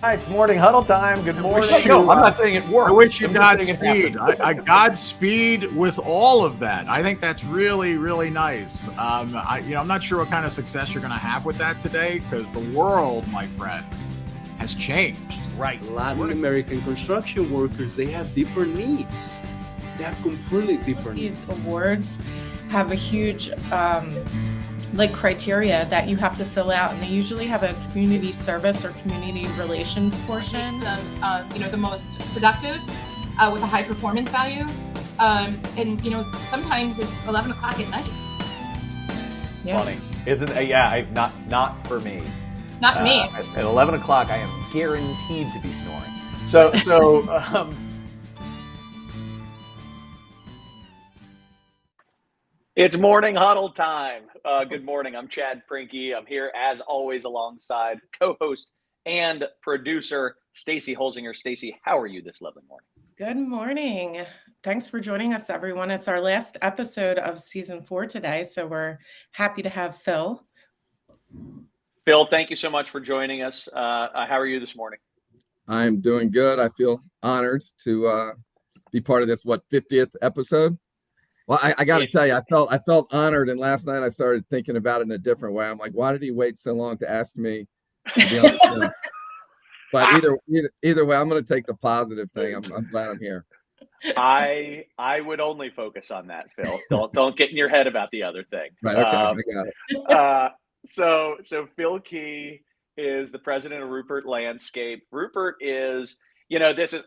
Hi, it's morning huddle time. Good morning. No, I'm not saying it works. I wish you I'm just saying it Godspeed. happens. I Godspeed with all of that. I think that's really, really nice. I'm not sure what kind of success you're going to have with that today, because the world, my friend, has changed. Right. Latin American construction workers, they have different needs. They have completely different needs. These awards have a huge criteria that you have to fill out, and they usually have a community service or community relations portion. Makes them, the most productive with a high performance value. Sometimes it's 11 o'clock at night. Yeah. Funny, isn't it? Yeah, not for me. Not for me. At 11 o'clock, I am guaranteed to be snoring. So. It's morning huddle time. Good morning. I'm Chad Prinky. I'm here as always alongside co-host and producer Stacy Holzinger. Stacy, how are you this lovely morning? Good morning. Thanks for joining us, everyone. It's our last episode of season 4 today, so we're happy to have Phil. Phil, thank you so much for joining us. How are you this morning? I'm doing good. I feel honored to be part of this 50th episode. Well, I got to tell you, I felt honored, and last night I started thinking about it in a different way. I'm like, why did he wait so long to ask me to be on the show? But either way, I'm going to take the positive thing. I'm glad I'm here. I would only focus on that, Phil. Don't get in your head about the other thing. Right? Okay, I got it. So Phil Key is the president of Ruppert Landscape. Ruppert is, this is.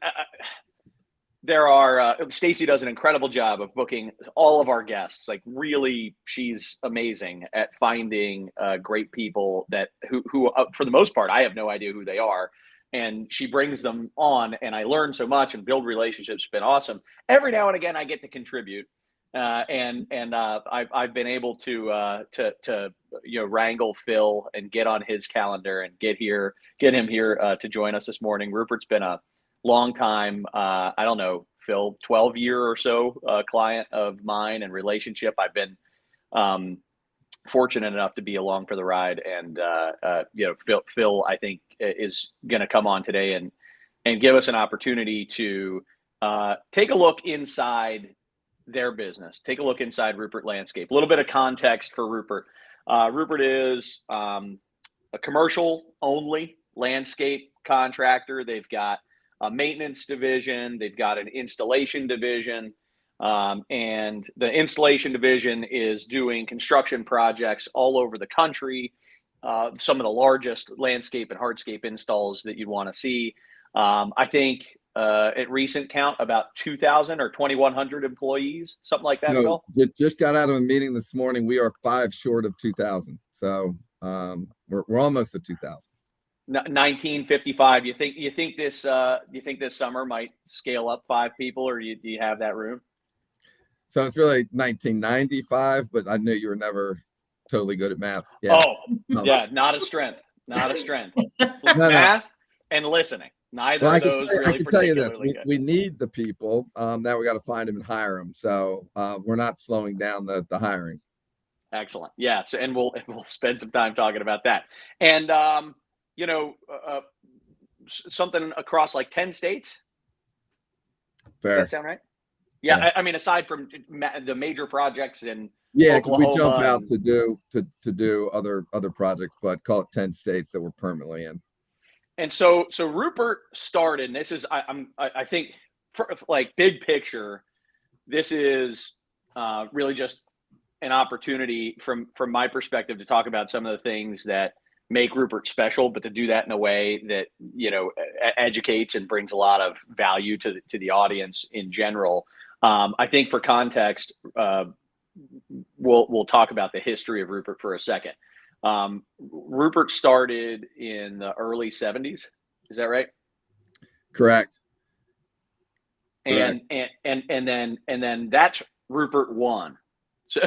Stacy does an incredible job of booking all of our guests. Like, really, she's amazing at finding great people who for the most part, I have no idea who they are. And she brings them on, and I learn so much and build relationships. It's been awesome. Every now and again, I get to contribute, and I've been able to wrangle Phil and get on his calendar and get him here to join us this morning. Ruppert's been a long time, I don't know, Phil, 12-year or so client of mine and relationship. I've been fortunate enough to be along for the ride, and Phil, I think, is going to come on today and give us an opportunity to take a look inside their business, take a look inside Ruppert Landscape. A little bit of context for Ruppert. Ruppert is a commercial-only landscape contractor. They've got a maintenance division, they've got an installation division, and the installation division is doing construction projects all over the country, some of the largest landscape and hardscape installs that you'd want to see. I think at recent count, about 2,000 or 2,100 employees, something like that, Phil? Just got out of a meeting this morning. We are 5 short of 2,000, so we're almost at 2,000. 1955. You think this summer might scale up 5 people, or do you have that room? So it's really 1995, but I knew you were never totally good at math. Yeah. Yeah, not a strength. Math and listening. Neither of those really. I can tell you this: good. we need the people. Now we got to find them and hire them. So we're not slowing down the hiring. Excellent. Yeah. So and we'll spend some time talking about that. And something across like 10 states. Fair. Does that sound right? Yeah. I mean, aside from the major projects in Oklahoma, we jump out to do other projects, but call it 10 states that we're permanently in. And so Ruppert started, and this is, I think, for, like, big picture, this is really just an opportunity from my perspective to talk about some of the things that make Ruppert special, but to do that in a way that, educates and brings a lot of value to the audience in general. I think for context, we'll talk about the history of Ruppert for a second. Ruppert started in the early 70s. Is that right? Correct. And then that's Ruppert 1. So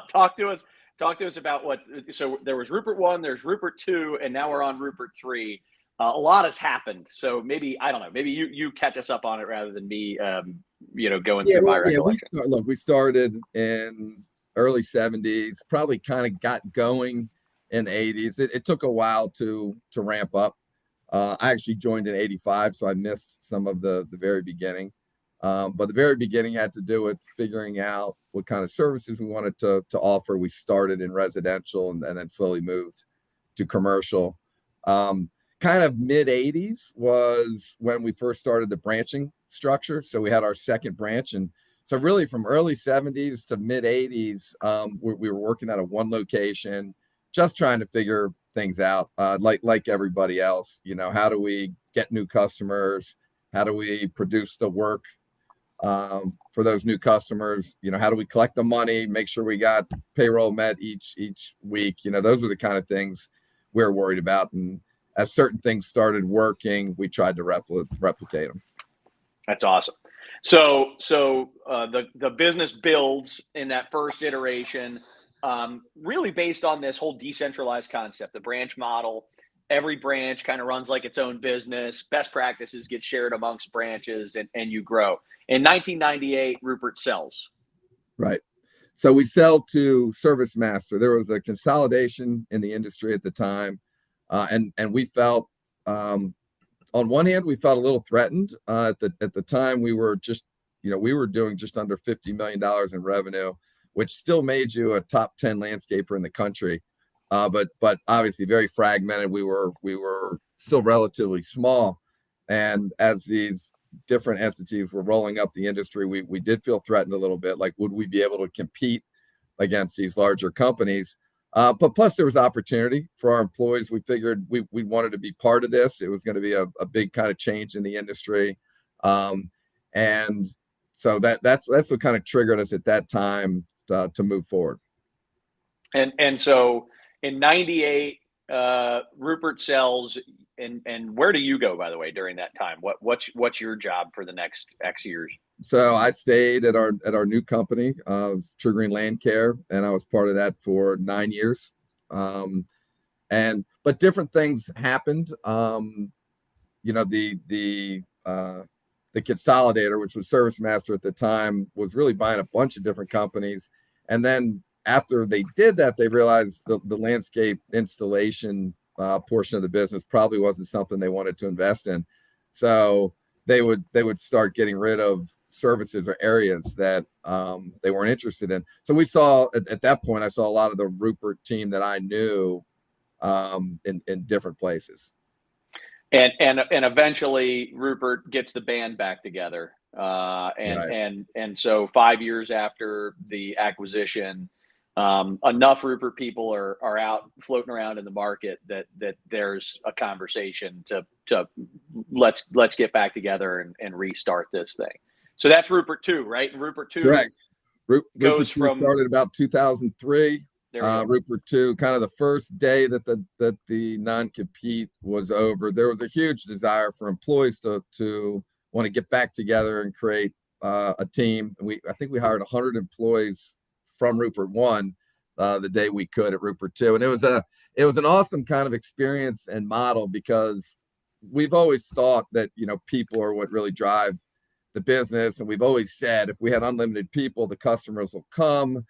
talk to us about what. So there was Ruppert 1, there's Ruppert 2, and now we're on Ruppert 3. A lot has happened. So maybe, I don't know, maybe you catch us up on it rather than me, going through my recollection. We started in early 70s, probably kind of got going in the 80s. It took a while to ramp up. I actually joined in 85, so I missed some of the very beginning. But the very beginning had to do with figuring out what kind of services we wanted to offer. We started in residential and then slowly moved to commercial. Kind of mid 80s was when we first started the branching structure. So we had our second branch. And so really from early 70s to mid 80s, we were working out of one location, just trying to figure things out, like everybody else. How do we get new customers? How do we produce the work for those new customers? How do we collect the money, make sure we got payroll met each week? Those are the kind of things we're worried about. And as certain things started working, we tried to replicate them. That's awesome. So the business builds in that first iteration, really based on this whole decentralized concept, the branch model. Every branch kind of runs like its own business. Best practices get shared amongst branches, and you grow. In 1998, Ruppert sells. Right. So we sell to Service Master. There was a consolidation in the industry at the time. And we felt, on one hand, we felt a little threatened. At the time, we were doing just under $50 million in revenue, which still made you a top 10 landscaper in the country. But obviously very fragmented. We were still relatively small. And as these different entities were rolling up the industry, we did feel threatened a little bit. Like, would we be able to compete against these larger companies? But plus there was opportunity for our employees. We figured we wanted to be part of this. It was going to be a big kind of change in the industry. And so that's what kind of triggered us at that time to move forward. And so in 98, Ruppert sells, and where do you go, by the way, during that time? What's your job for the next X years? So I stayed at our new company of Triggering Land Care, and I was part of that for 9 years. But different things happened. The consolidator, which was Service Master at the time, was really buying a bunch of different companies. And then after they did that, they realized the landscape installation portion of the business probably wasn't something they wanted to invest in. So they would start getting rid of services or areas that they weren't interested in. So we saw at that point, I saw a lot of the Ruppert team that I knew in different places. And eventually Ruppert gets the band back together. And so 5 years after the acquisition, enough Ruppert people are out floating around in the market that there's a conversation to let's get back together and restart this thing. So that's Ruppert 2, right? And Ruppert 2 correct. Ruppert 2 started about 2003. Ruppert 2, kind of the first day that the non-compete was over, there was a huge desire for employees to want to get back together and create a team. I think we hired 100 employees from Ruppert 1 the day we could at Ruppert 2, and it was an awesome kind of experience and model, because we've always thought that people are what really drive the business, and we've always said if we had unlimited people, the customers will come.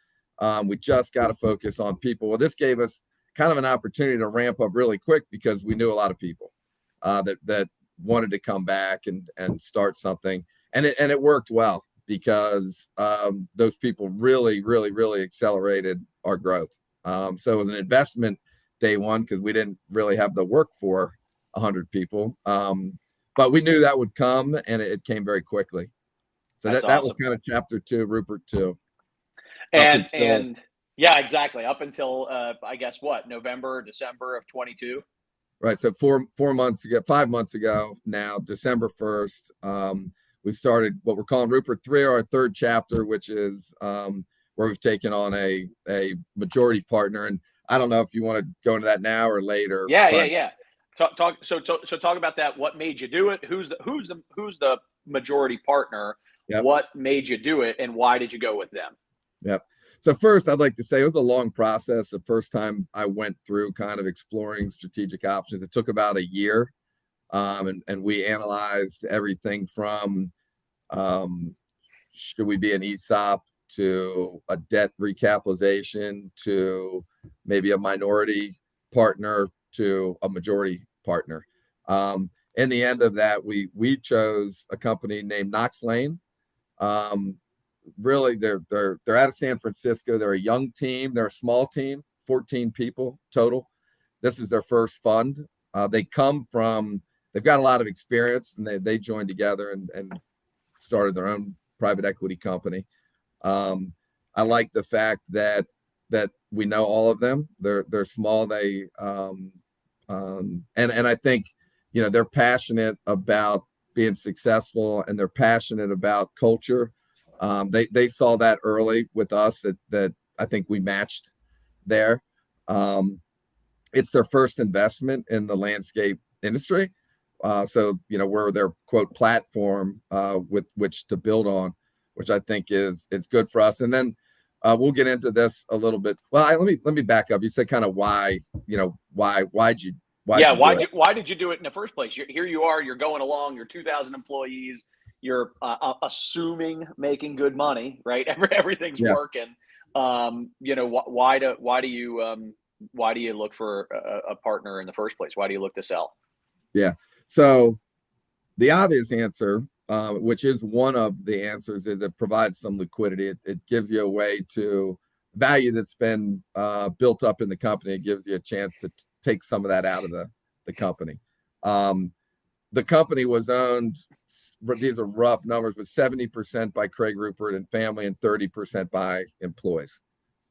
We just got to focus on people. Well, this gave us kind of an opportunity to ramp up really quick, because we knew a lot of people that wanted to come back and start something, and it worked well, because those people really, really, really accelerated our growth. So it was an investment day one, because we didn't really have the work for 100 people, but we knew that would come, and it came very quickly. So that awesome. was kind of chapter 2, Ruppert 2. And yeah, exactly. Up until I guess November, December of 22. Right. So 5 months ago now, December 1st, we started what we're calling Ruppert 3, our third chapter, which is where we've taken on a majority partner. And I don't know if you want to go into that now or later. Yeah. Talk about that. What made you do it? Who's the majority partner? Yep. What made you do it, and why did you go with them? Yep. So first, I'd like to say it was a long process. The first time I went through kind of exploring strategic options, it took about a year. And we analyzed everything from should we be an ESOP to a debt recapitalization to maybe a minority partner to a majority partner. In the end of that, we chose a company named Knox Lane. Really, they're out of San Francisco. They're a young team. They're a small team, 14 people total. This is their first fund. They've got a lot of experience, and they joined together and started their own private equity company. I like the fact that we know all of them. They're small. They and I think, you know, they're passionate about being successful, and they're passionate about culture. They saw that early with us that I think we matched there. It's their first investment in the landscape industry. So, you know, we're their quote platform with which to build on, which I think is good for us. And then we'll get into this a little bit. Well, let me back up. You said kind of why did you do it in the first place? Here you are, you're going along, you're 2,000 employees, you're assuming making good money, right? Everything's working. You know, why do you look for a partner in the first place? Why do you look to sell? Yeah. So the obvious answer, which is one of the answers, is it provides some liquidity. It gives you a way to value that's been built up in the company. It gives you a chance to take some of that out of the company. The company was owned, these are rough numbers, but 70% by Craig Ruppert and family and 30% by employees.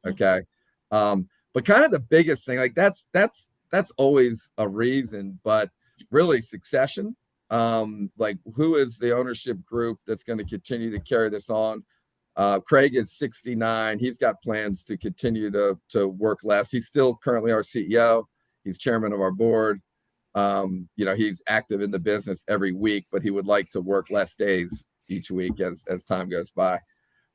Okay. But kind of the biggest thing, like that's always a reason, but really succession. Like, who is the ownership group that's going to continue to carry this on? Craig is 69. He's got plans to continue to work less. He's still currently our CEO. He's chairman of our board. You know, he's active in the business every week, but he would like to work less days each week as time goes by.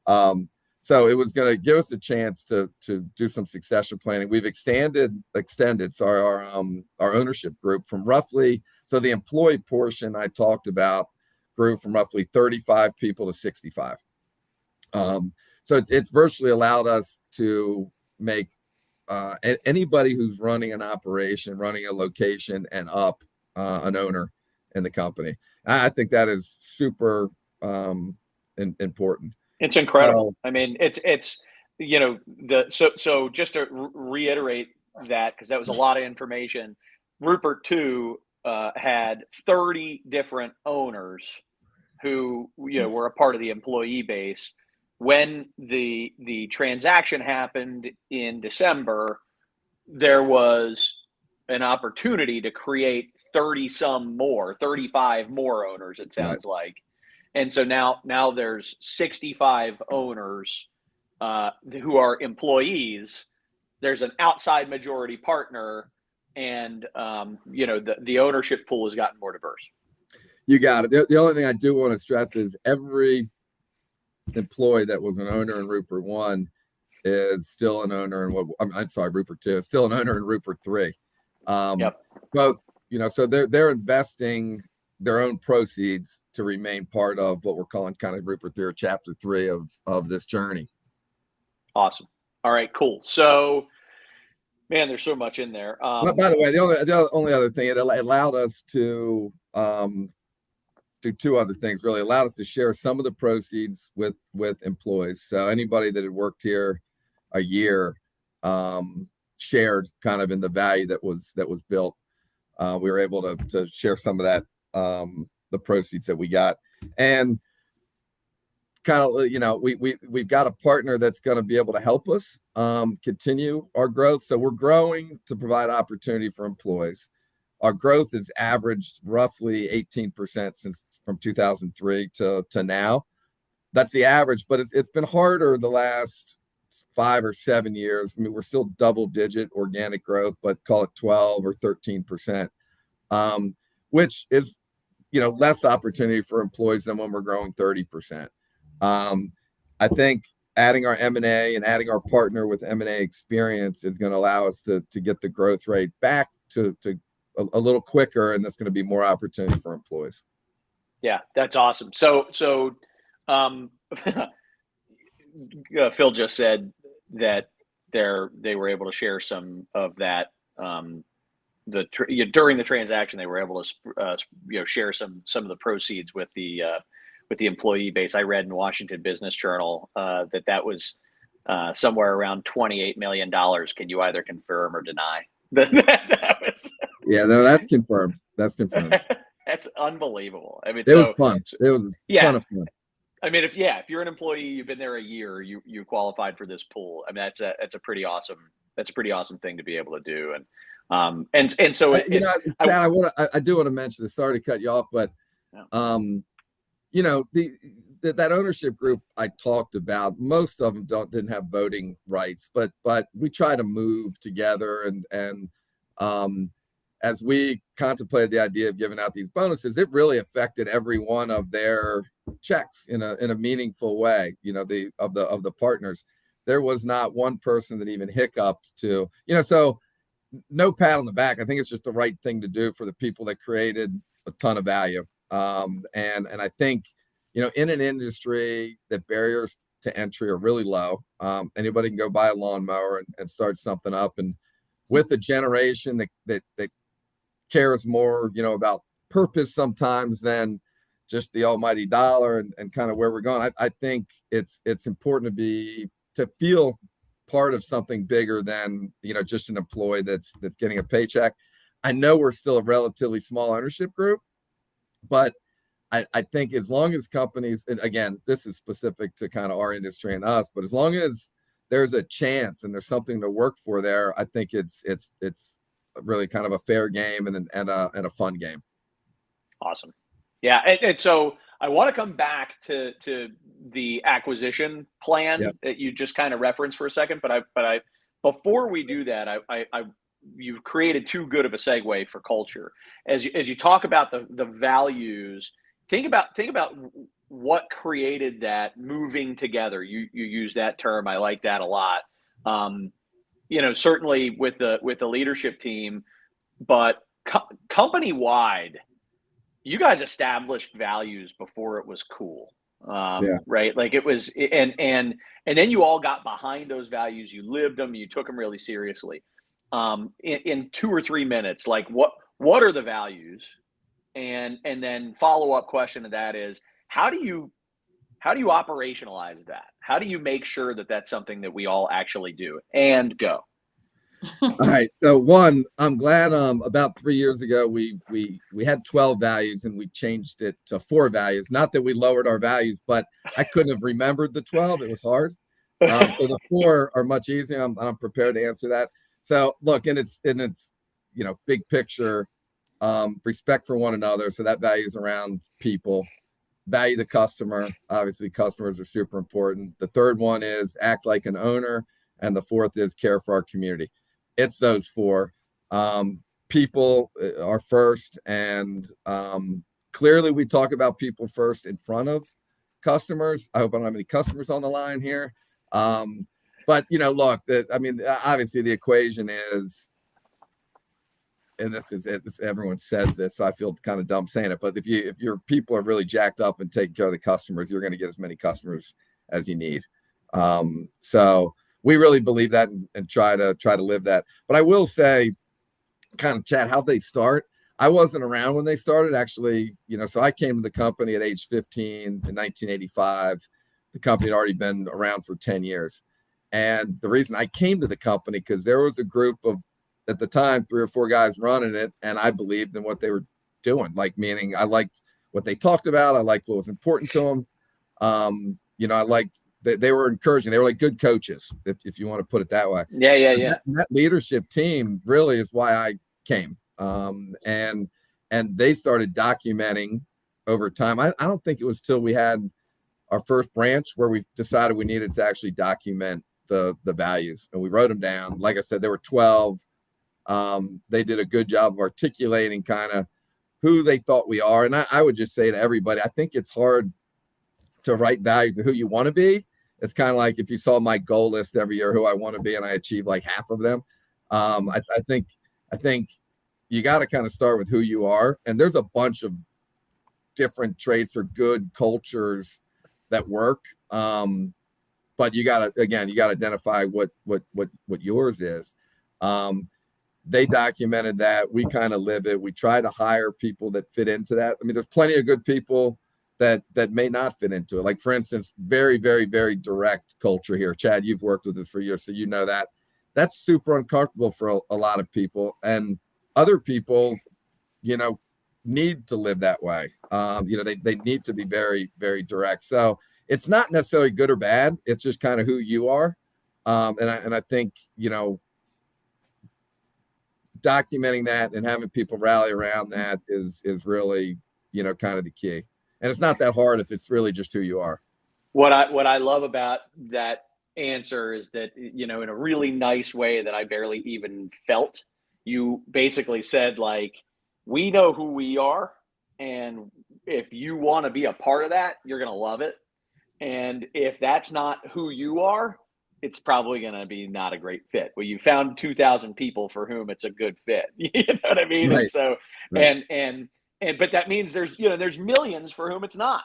So it was going to give us a chance to do some succession planning. We've extended our ownership group from roughly, so the employee portion I talked about grew from roughly 35 people to 65. So it's virtually allowed us to make anybody who's running an operation, running a location, and up an owner in the company. I think that is super important. It's incredible. I mean, it's you know, so just to reiterate that, because that was a lot of information. Ruppert 2 had 30 different owners who, you know, were a part of the employee base. When the transaction happened in December, there was an opportunity to create 35 more owners, it sounds like. And so now there's 65 owners who are employees. There's an outside majority partner, and you know, the ownership pool has gotten more diverse. You got it. The only thing I do want to stress is every employee that was an owner in Ruppert 1 is still an owner in Ruppert 2 is still an owner in Ruppert 3. Both, you know, so they're investing their own proceeds to remain part of what we're calling kind of Ruppert 3 or chapter 3 of this journey. Awesome. All right, cool. So, man, there's so much in there. By the way, the only other thing, it allowed us to do two other things. Really allowed us to share some of the proceeds with employees. So anybody that had worked here a year shared kind of in the value that was built. We were able to share some of that, the proceeds that we got, and kind of, you know, we've got a partner that's going to be able to help us continue our growth. So we're growing to provide opportunity for employees. Our growth has averaged roughly 18% from 2003 to now. That's the average, but it's been harder the last 5 or 7 years. I mean, we're still double-digit organic growth, but call it 12 or 13%, which is, you know, less opportunity for employees than when we're growing 30%. I think adding our M&A and adding our partner with M&A experience is going to allow us to get the growth rate back to a little quicker, and that's going to be more opportunity for employees. Yeah, that's awesome. So Phil just said that they were able to share some of that during the transaction, they were able to share some of the proceeds with the employee base. I read in Washington Business Journal that was somewhere around $28 million. Can you either confirm or deny? That was. Yeah, no, that's confirmed. That's confirmed. That's unbelievable. I mean, it was fun. It was a ton of fun. I mean, if you're an employee, you've been there a year, you qualified for this pool. I mean, that's a pretty awesome thing to be able to do. And so I do want to mention this. Sorry to cut you off, but that ownership group I talked about, most of them didn't have voting rights, but we try to move together, and as we contemplated the idea of giving out these bonuses, it really affected every one of their checks in a meaningful way. Of the partners, there was not one person that even hiccuped to, so no pat on the back. I think it's just the right thing to do for the people that created a ton of value. And I think, in an industry that barriers to entry are really low, anybody can go buy a lawnmower and start something up. And with a generation that cares more, about purpose sometimes than just the almighty dollar and kind of where we're going, I think it's important to feel part of something bigger than, just an employee that's getting a paycheck. I know we're still a relatively small ownership group, but I think as long as companies, and again, this is specific to kind of our industry and us, but as long as there's a chance and there's something to work for there, I think it's really kind of a fair game and a fun game. Awesome. Yeah. And so I want to come back to the acquisition plan that you just kind of referenced for a second, but before we do that, you've created too good of a segue for culture. As you talk about the values, think about what created that moving together. You use that term. I like that a lot. Certainly with the leadership team, but company wide, you guys established values before it was cool. Right. Like it was, and then you all got behind those values. You lived them, you took them really seriously. In 2 or 3 minutes, like what are the values? And then follow-up question to that is, how do you operationalize that? How do you make sure that that's something that we all actually do? And go. All right. So one, I'm glad about 3 years ago we had 12 values and we changed it to 4 values. Not that we lowered our values, but I couldn't have remembered the 12. It was hard. So the 4 are much easier. I'm prepared to answer that. So look, and it's big picture, respect for one another. So that value is around people. Value the customer. Obviously, customers are super important. The third one is act like an owner, and the fourth is care for our community. It's those 4. People are first, and clearly we talk about people first in front of customers. I hope I don't have any customers on the line here. But look, obviously the equation is, and this is it, everyone says this, so I feel kind of dumb saying it, but if your people are really jacked up and taking care of the customers, you're going to get as many customers as you need. So we really believe that and try to live that. But I will say, kind of chat how they start. I wasn't around when they started, actually. So I came to the company at age 15 in 1985. The company had already been around for 10 years. And the reason I came to the company, because there was a group of, at the time, 3 or 4 guys running it, and I believed in what they were doing. Meaning I liked what they talked about. I liked what was important to them. I liked that they were encouraging. They were like good coaches, if you want to put it that way. Yeah. That leadership team really is why I came. And they started documenting over time. I don't think it was till we had our first branch where we decided we needed to actually document the values, and we wrote them down. Like I said, there were 12. They did a good job of articulating kind of who they thought we are. And I would just say to everybody, I think it's hard to write values of who you want to be. It's kind of like if you saw my goal list every year, who I want to be, and I achieve like half of them. I think you got to kind of start with who you are. And there's a bunch of different traits or good cultures that work. But you got to identify what yours is. They documented that. We kind of live it. We try to hire people that fit into that. I mean, there's plenty of good people that may not fit into it. Like, for instance, very, very, very direct culture here. Chad, you've worked with us for years, so you know that. That's super uncomfortable for a lot of people. And other people, need to live that way. They need to be very, very direct. So it's not necessarily good or bad. It's just kind of who you are. And I think, documenting that and having people rally around that is really, kind of the key. And it's not that hard if it's really just who you are. What I love about that answer is that, in a really nice way that I barely even felt, you basically said, like, we know who we are, and if you want to be a part of that, you're going to love it. And if that's not who you are, it's probably going to be not a great fit. Well, you found 2,000 people for whom it's a good fit. You know what I mean? Right. And so, right. but that means there's millions for whom it's not.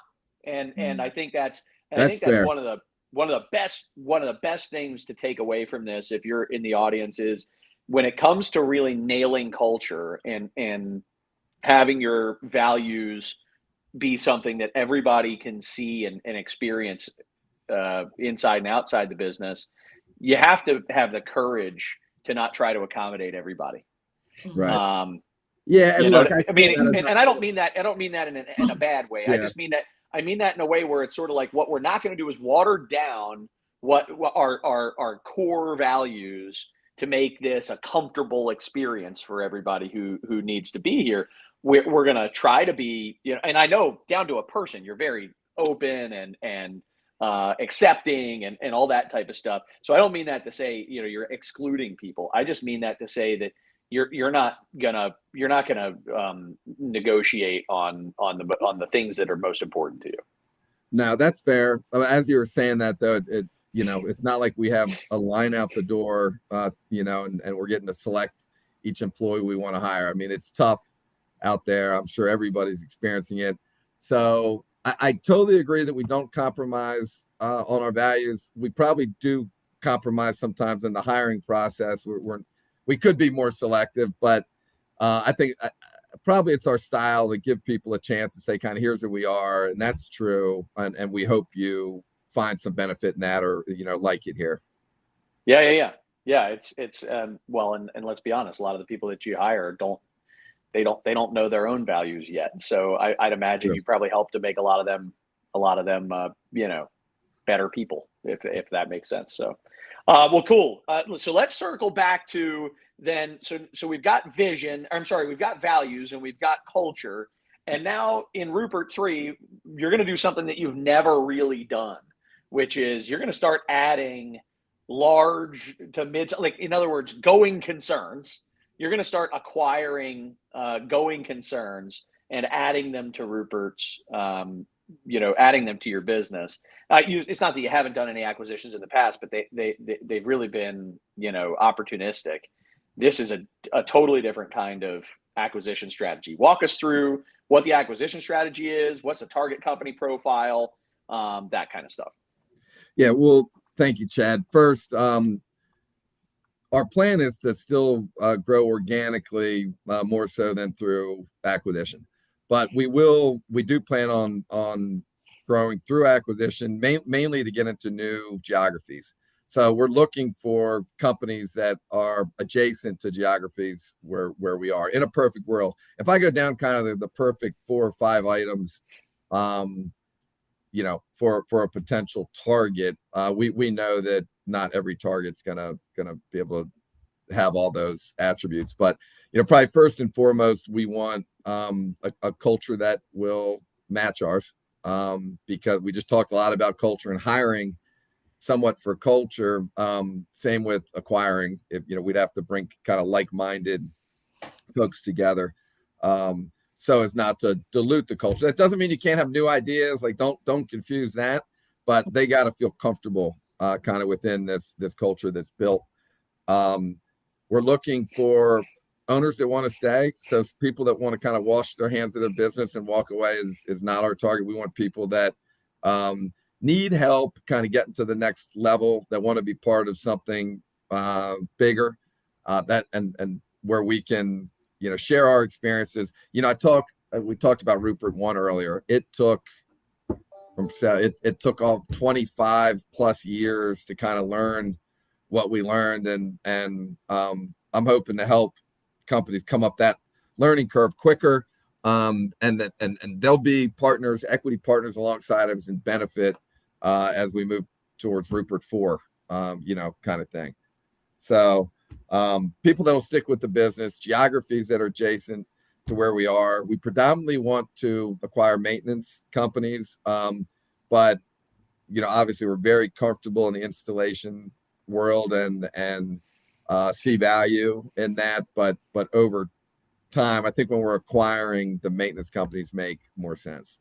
And I think that's fair. one of the best things to take away from this, if you're in the audience, is when it comes to really nailing culture and having your values be something that everybody can see and experience inside and outside the business, you have to have the courage to not try to accommodate everybody. Right. Yeah. And look, I don't mean that in a bad way. Yeah. I mean that in a way where it's sort of like, what we're not going to do is water down what our core values to make this a comfortable experience for everybody who needs to be here. We're going to try to be, and I know down to a person, you're very open and accepting and all that type of stuff. So I don't mean that to say, you're excluding people. I just mean that to say that you're not gonna negotiate on the things that are most important to you. No, that's fair. As you were saying that, though, it's not like we have a line out the door, and we're getting to select each employee we want to hire. I mean, it's tough out there. I'm sure everybody's experiencing it. So I totally agree that we don't compromise on our values. We probably do compromise sometimes in the hiring process. We could be more selective, but I think probably it's our style to give people a chance to say, kind of, here's who we are, and that's true, and we hope you find some benefit in that, or like it here. Yeah. It's well, and let's be honest, a lot of the people that you hire don't know their own values yet. So I'd imagine you probably help to make a lot of them better people, if that makes sense. So, well, cool. So let's circle back to then. So we've got vision. We've got values and we've got culture. And now in Ruppert 3, you're going to do something that you've never really done, which is you're going to start adding large to mid, like, in other words, going concerns. You're going to start acquiring going concerns and adding them to Ruppert's, adding them to your business. It's not that you haven't done any acquisitions in the past, but they've really been, opportunistic. This is a totally different kind of acquisition strategy. Walk us through what the acquisition strategy is, what's the target company profile, that kind of stuff. Yeah, well, thank you, Chad. First, our plan is to still grow organically more so than through acquisition, but we do plan on growing through acquisition, mainly to get into new geographies. So we're looking for companies that are adjacent to geographies where we are. In a perfect world, if I go down kind of the perfect 4 or 5 items, for a potential target, we know that not every target's gonna be able to have all those attributes, but probably first and foremost, we want a culture that will match ours, because we just talked a lot about culture and hiring somewhat for culture. Same with acquiring. If we'd have to bring kind of like-minded folks together, so as not to dilute the culture. That doesn't mean you can't have new ideas. Like, don't confuse that, but they got to feel comfortable kind of within this culture that's built. We're looking for owners that want to stay. So people that want to kind of wash their hands of their business and walk away is not our target. We want people that need help kind of getting to the next level, that want to be part of something bigger. And where we can, share our experiences. We talked about Ruppert One earlier. It took all 25 plus years to kind of learn what we learned, and I'm hoping to help companies come up that learning curve quicker, and they'll be partners, equity partners alongside of us and benefit as we move towards Ruppert 4, kind of thing. So people that'll stick with the business, geographies that are adjacent to where we are. We predominantly want to acquire maintenance companies, but obviously we're very comfortable in the installation world and see value in that. But over time, I think when we're acquiring, the maintenance companies make more sense.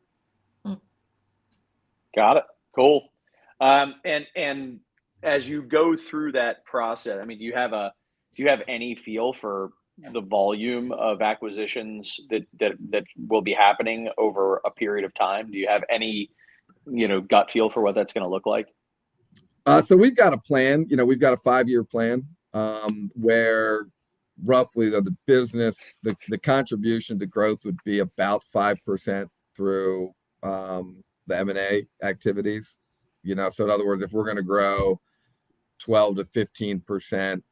Got it. Cool. And as you go through that process, I mean, do you have any feel for the volume of acquisitions that will be happening over a period of time? Do you have any, gut feel for what that's going to look like? So we've got a plan. We've got a 5-year plan where roughly the business, the contribution to growth would be about 5% through the M&A activities. So in other words, if we're going to grow 12 to 15%,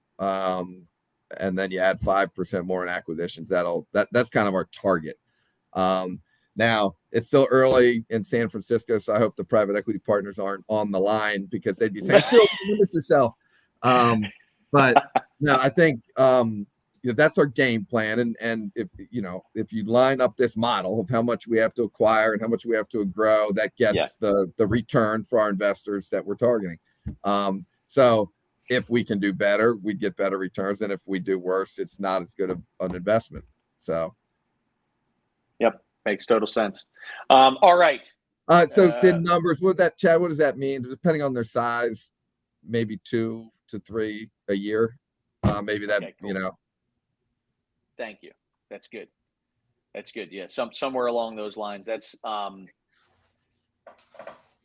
and then you add 5% more in acquisitions, that's kind of our target. Now it's still early in San Francisco, so I hope the private equity partners aren't on the line, because they'd be saying, "Phil, limit yourself." But no, I think that's our game plan. And if you line up this model of how much we have to acquire and how much we have to grow, that gets the return for our investors that we're targeting. So if we can do better, we get better returns, and if we do worse, it's not as good of an investment. So, yep, makes total sense. All right. So the numbers, Chad, what does that mean? Depending on their size, maybe 2 to 3 a year. Maybe that, okay, cool. Thank you. That's good. Yeah, somewhere along those lines. That's and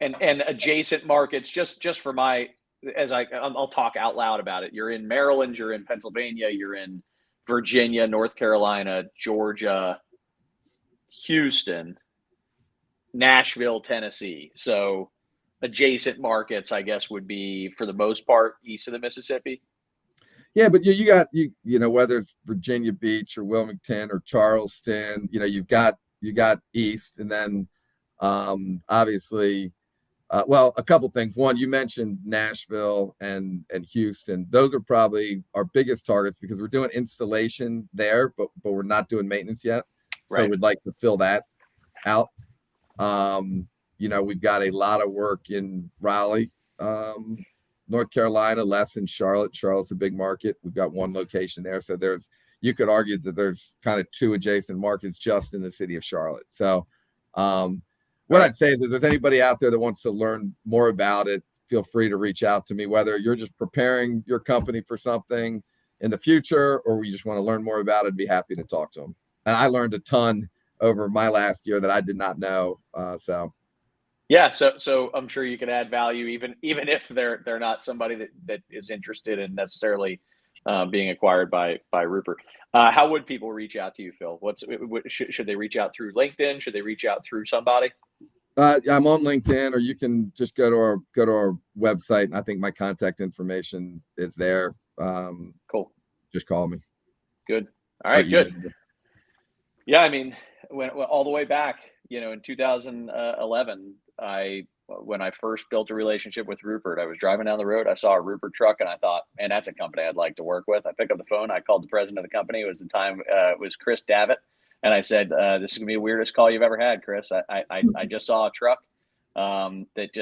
adjacent markets. Just for my, I'll talk out loud about it. You're in Maryland, you're in Pennsylvania, you're in Virginia, North Carolina, Georgia, Houston, Nashville, Tennessee. So adjacent markets, I guess, would be for the most part east of the Mississippi. Yeah, but you got whether it's Virginia Beach or Wilmington or Charleston, you got east, and then obviously, a couple things. One, you mentioned Nashville and Houston. Those are probably our biggest targets because we're doing installation there, but we're not doing maintenance yet. So right. We'd like to fill that out. We've got a lot of work in Raleigh, North Carolina, less in Charlotte. Charlotte's a big market. We've got one location there. So you could argue that there's kind of 2 adjacent markets just in the city of Charlotte. So what I'd say is if there's anybody out there that wants to learn more about it, feel free to reach out to me, whether you're just preparing your company for something in the future or you just want to learn more about it. I'd be happy to talk to them. And I learned a ton over my last year that I did not know. Yeah, so I'm sure you can add value even if they're not somebody that is interested in necessarily being acquired by Ruppert. How would people reach out to you, Phil? Should they reach out through LinkedIn? Should they reach out through somebody? I'm on LinkedIn, or you can just go to our website, and I think my contact information is there. Cool. Just call me. Good. All right. Good. Yeah, I mean, all the way back, in 2011. When I first built a relationship with Ruppert, I was driving down the road. I saw a Ruppert truck and I thought, man, that's a company I'd like to work with. I picked up the phone. I called the president of the company. It was it was Chris Davitt. And I said, this is gonna be the weirdest call you've ever had, Chris. I just saw a truck that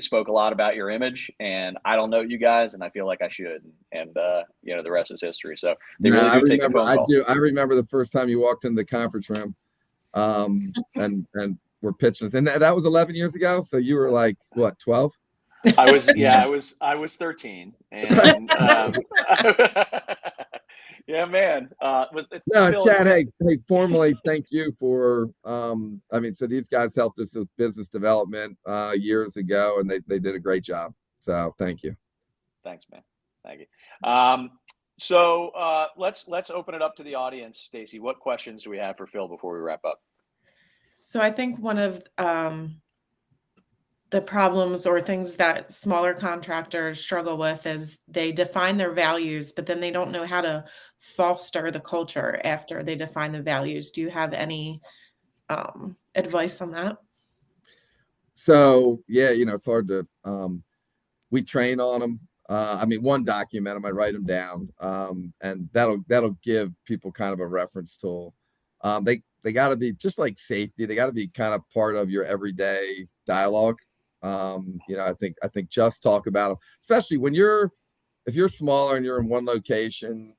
spoke a lot about your image, and I don't know you guys, and I feel like I should. And the rest is history. So they really do take a phone call. I remember the first time you walked into the conference room, and we're pitching, and that was 11 years ago. So you were like, what, 12? I was 13, and yeah, man. Chad, hey, formally, thank you for. So these guys helped us with business development years ago, and they did a great job. So thank you. Thanks, man. Thank you. So let's open it up to the audience. Stacy, what questions do we have for Phil before we wrap up? So I think one of the problems or things that smaller contractors struggle with is they define their values, but then they don't know how to foster the culture after they define the values. Do you have any advice on that? So yeah, it's hard to. We train on them. One, document them. I write them down, and that'll give people kind of a reference tool. They got to be just like safety. They got to be kind of part of your everyday dialogue. I think just talk about them, especially if you're smaller and you're in one location.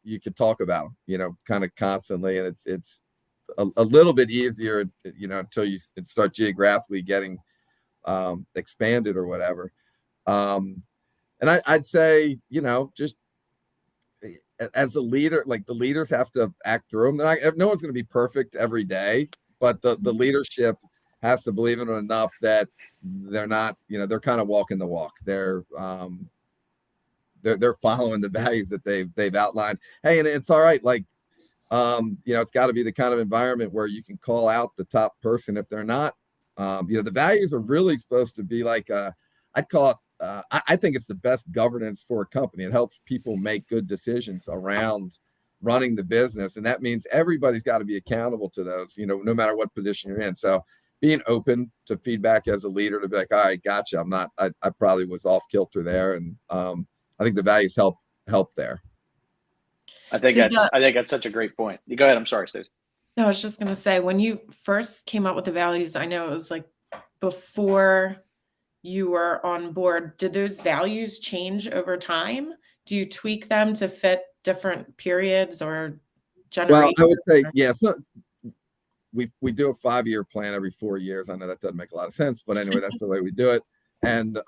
You could talk about them, kind of constantly, and it's a little bit easier, until you start geographically getting expanded or whatever. And I'd say, just as a leader, like the leaders have to act through them. No one's going to be perfect every day, but the leadership has to believe in it enough that they're not, they're kind of walking the walk. They're following the values that they've outlined. Hey, and it's all right. Like, it's got to be the kind of environment where you can call out the top person if they're not. The values are really supposed to be like, I'd call it, I think it's the best governance for a company. It helps people make good decisions around running the business. And that means everybody's got to be accountable to those, no matter what position you're in. So being open to feedback as a leader to be like, all right, gotcha. I probably was off kilter there. And I think the values help there. I think that's such a great point. Go ahead. I'm sorry, Stacey. No, I was just going to say, when you first came up with the values, I know it was like before you were on board. Did those values change over time? Do you tweak them to fit different periods or generations? Well, I would say, yeah. So we do a 5-year plan every 4 years. I know that doesn't make a lot of sense, but anyway, that's the way we do it. And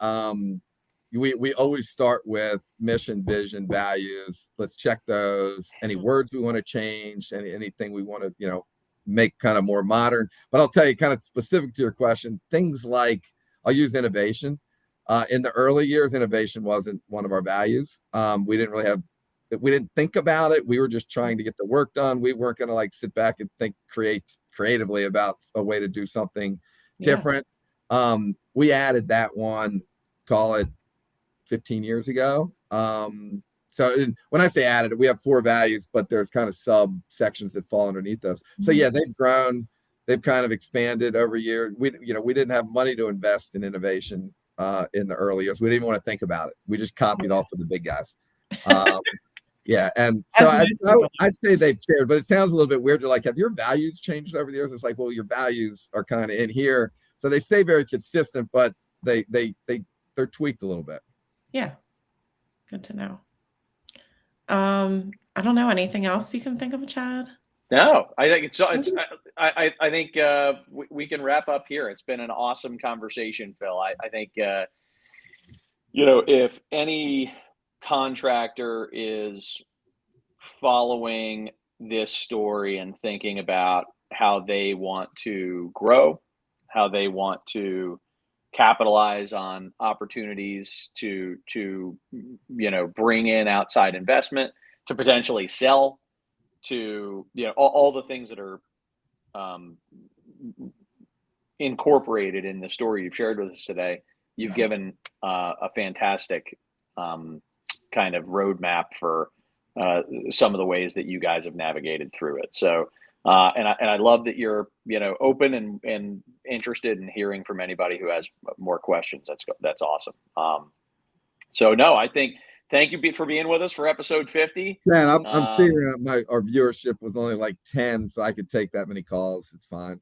we always start with mission, vision, values. Let's check those. Any words we want to change, anything we want to, make kind of more modern. But I'll tell you, kind of specific to your question, things like, I'll use innovation. In the early years, innovation wasn't one of our values. We didn't think about it. We were just trying to get the work done. We weren't going to sit back and think creatively about a way to do something different. We added that one, call it 15 years ago. So when I say added, we have 4 values, but there's kind of subsections that fall underneath those. So yeah, they've grown. They've kind of expanded over years. We didn't have money to invest in innovation in the early years. We didn't even want to think about it. We just copied off of the big guys. Yeah, and so I'd say they've changed, but it sounds a little bit weird. You're like, have your values changed over the years? It's like, well, your values are kind of in here, so they stay very consistent, but they're tweaked a little bit. Yeah, good to know. I don't know, anything else you can think of, Chad? No, I think I think we can wrap up here. It's been an awesome conversation, Phil. I think if any contractor is following this story and thinking about how they want to grow, how they want to capitalize on opportunities to bring in outside investment, to potentially sell, to all the things that are incorporated in the story you've shared with us today. You've given a fantastic kind of roadmap for some of the ways that you guys have navigated through it. So and I love that you're open and interested in hearing from anybody who has more questions. That's awesome. So no, I think thank you for being with us for episode 50. Man, I'm figuring out our viewership was only like 10, so I could take that many calls. It's fine.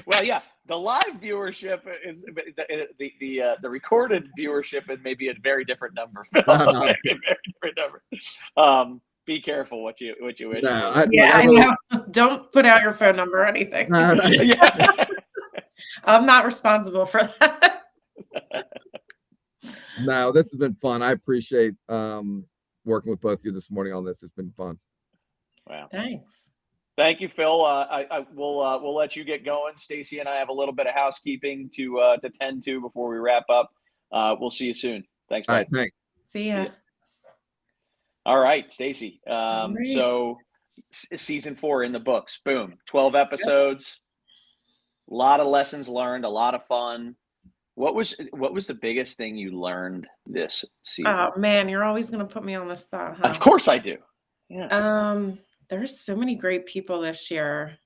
Well, yeah, the live viewership is the recorded viewership is maybe a very different number. Very different number. Be careful what you wish. No, I know. Don't put out your phone number or anything. Yeah. I'm not responsible for that. No, this has been fun. I appreciate working with both of you this morning on this. It's been fun. Wow. Thanks. Thank you, Phil. We'll let you get going. Stacy and I have a little bit of housekeeping to tend to before we wrap up. We'll see you soon. Thanks. All right, thanks. See ya. All right, Stacy. All right. So season 4 in the books. Boom. 12 episodes. A lot of lessons learned, a lot of fun. What was the biggest thing you learned this season? Oh man, you're always gonna put me on the spot, huh? Of course I do. Yeah. There's so many great people this year.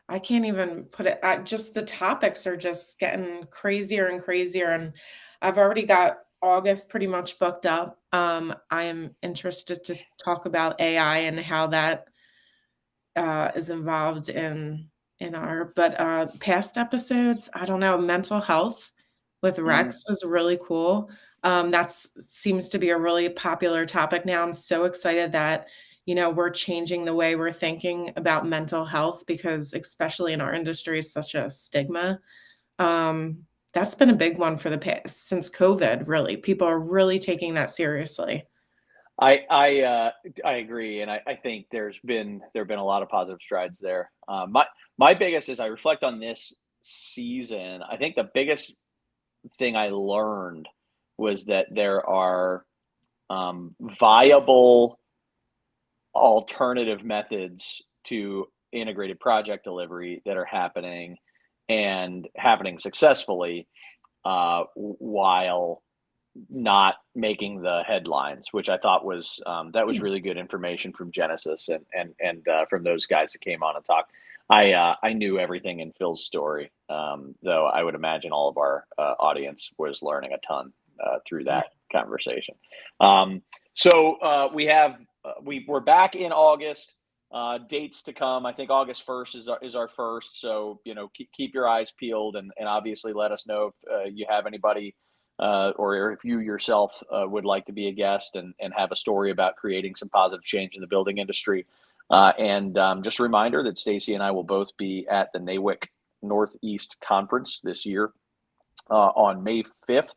I can't even put it. Just the topics are just getting crazier and crazier, and I've already got August pretty much booked up. I am interested to talk about AI and how that is involved in our past episodes. I don't know. Mental health with Rex was really cool. That seems to be a really popular topic now. I'm so excited that we're changing the way we're thinking about mental health, because especially in our industry, it's such a stigma. That's been a big one for the past since COVID. Really, people are really taking that seriously. I agree, and I think there have been a lot of positive strides there. My biggest, as I reflect on this season, I think the biggest thing I learned was that there are viable alternative methods to integrated project delivery that are happening and happening successfully while not making the headlines, which I thought was that was really good information from Genesis and from those guys that came on and talked. I knew everything in Phil's story, though I would imagine all of our audience was learning a ton through that conversation. So we're back in August. Dates to come. I think August 1st is our first. So keep your eyes peeled and obviously let us know if you have anybody or if you yourself would like to be a guest and have a story about creating some positive change in the building industry. And just a reminder that Stacy and I will both be at the NAWIC Northeast Conference this year on May 5th,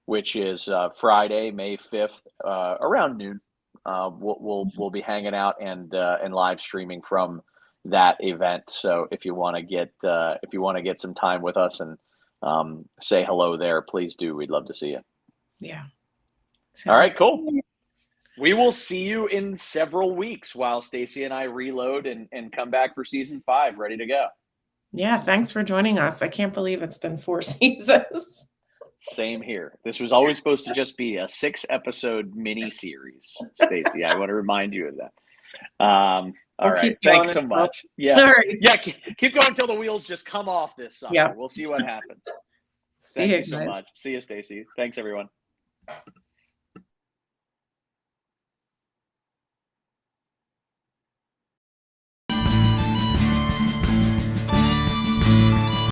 which is Friday, May 5th, around noon. We'll be hanging out and live streaming from that event. So if you want to get some time with us and say hello there, please do. We'd love to see you. Yeah. All right, cool. We will see you in several weeks while Stacy and I reload and come back for season 5, ready to go. Yeah, thanks for joining us. I can't believe it's been 4 seasons. Same here. This was always supposed to just be a 6-episode mini series, Stacy. I want to remind you of that. All right. Thanks so much. Yeah. All right. Yeah. Keep going until the wheels just come off this summer. Yeah. We'll see what happens. See Thank you you so guys. much. See you, Stacy. Thanks, everyone.